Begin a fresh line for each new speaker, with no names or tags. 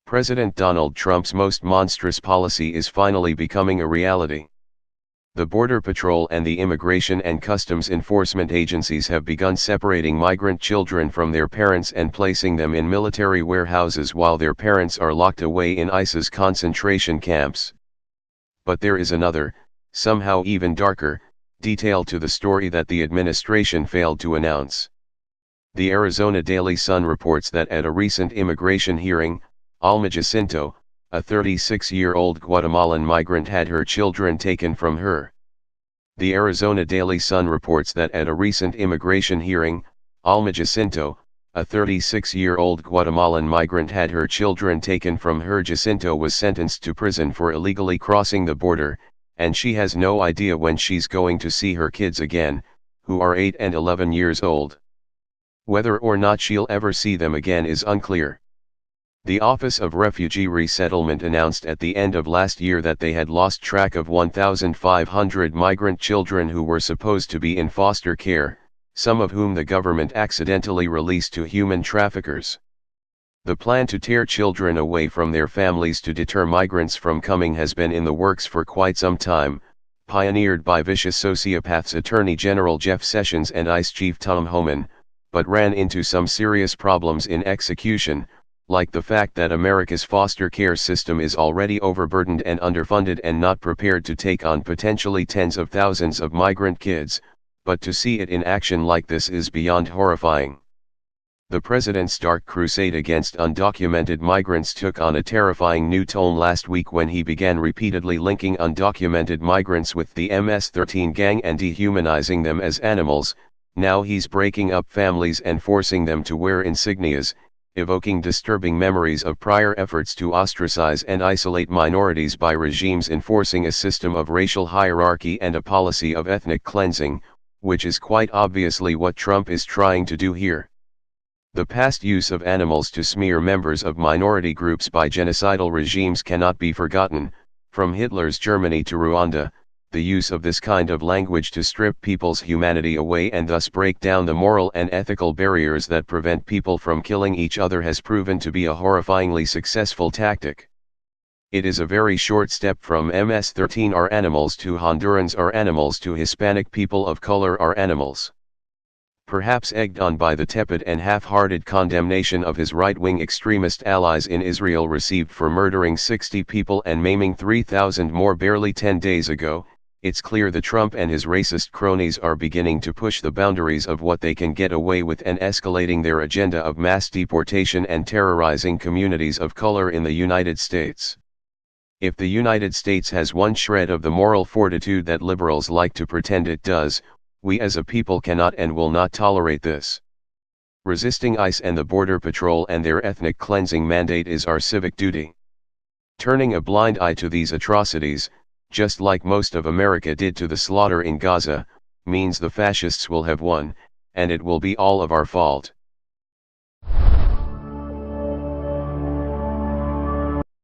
President Donald Trump's most monstrous policy is finally becoming a reality. The Border Patrol and the Immigration and Customs Enforcement agencies have begun separating migrant children from their parents and placing them in military warehouses while their parents are locked away in ICE's concentration camps. But there is another, somehow even darker, detail to the story that the administration failed to announce. The Arizona Daily Sun reports that at a recent immigration hearing, Alma Jacinto, a 36-year-old Guatemalan migrant, had her children taken from her. The Arizona Daily Sun reports that at a recent immigration hearing, Alma Jacinto, a 36-year-old Guatemalan migrant, had her children taken from her. Jacinto was sentenced to prison for illegally crossing the border, and she has no idea when she's going to see her kids again, who are 8 and 11 years old. Whether or not she'll ever see them again is unclear. The Office of Refugee Resettlement announced at the end of last year that they had lost track of 1,500 migrant children who were supposed to be in foster care, some of whom the government accidentally released to human traffickers. The plan to tear children away from their families to deter migrants from coming has been in the works for quite some time, pioneered by vicious sociopaths Attorney General Jeff Sessions and ICE Chief Tom Homan, but ran into some serious problems in execution, like the fact that America's foster care system is already overburdened and underfunded and not prepared to take on potentially tens of thousands of migrant kids, but to see it in action like this is beyond horrifying. The president's dark crusade against undocumented migrants took on a terrifying new tone last week when he began repeatedly linking undocumented migrants with the MS-13 gang and dehumanizing them as animals. Now he's breaking up families and forcing them to wear insignias, evoking disturbing memories of prior efforts to ostracize and isolate minorities by regimes enforcing a system of racial hierarchy and a policy of ethnic cleansing, which is quite obviously what Trump is trying to do here. The past use of animals to smear members of minority groups by genocidal regimes cannot be forgotten, from Hitler's Germany to Rwanda. The use of this kind of language to strip people's humanity away and thus break down the moral and ethical barriers that prevent people from killing each other has proven to be a horrifyingly successful tactic. It is a very short step from MS-13 are animals to Hondurans are animals to Hispanic people of color are animals. Perhaps egged on by the tepid and half-hearted condemnation of his right-wing extremist allies in Israel received for murdering 60 people and maiming 3,000 more barely 10 days ago, it's clear that Trump and his racist cronies are beginning to push the boundaries of what they can get away with and escalating their agenda of mass deportation and terrorizing communities of color in the United States. If the United States has one shred of the moral fortitude that liberals like to pretend it does, we as a people cannot and will not tolerate this. Resisting ICE and the Border Patrol and their ethnic cleansing mandate is our civic duty. Turning a blind eye to these atrocities, just like most of America did to the slaughter in Gaza, means the fascists will have won, and it will be all of our fault.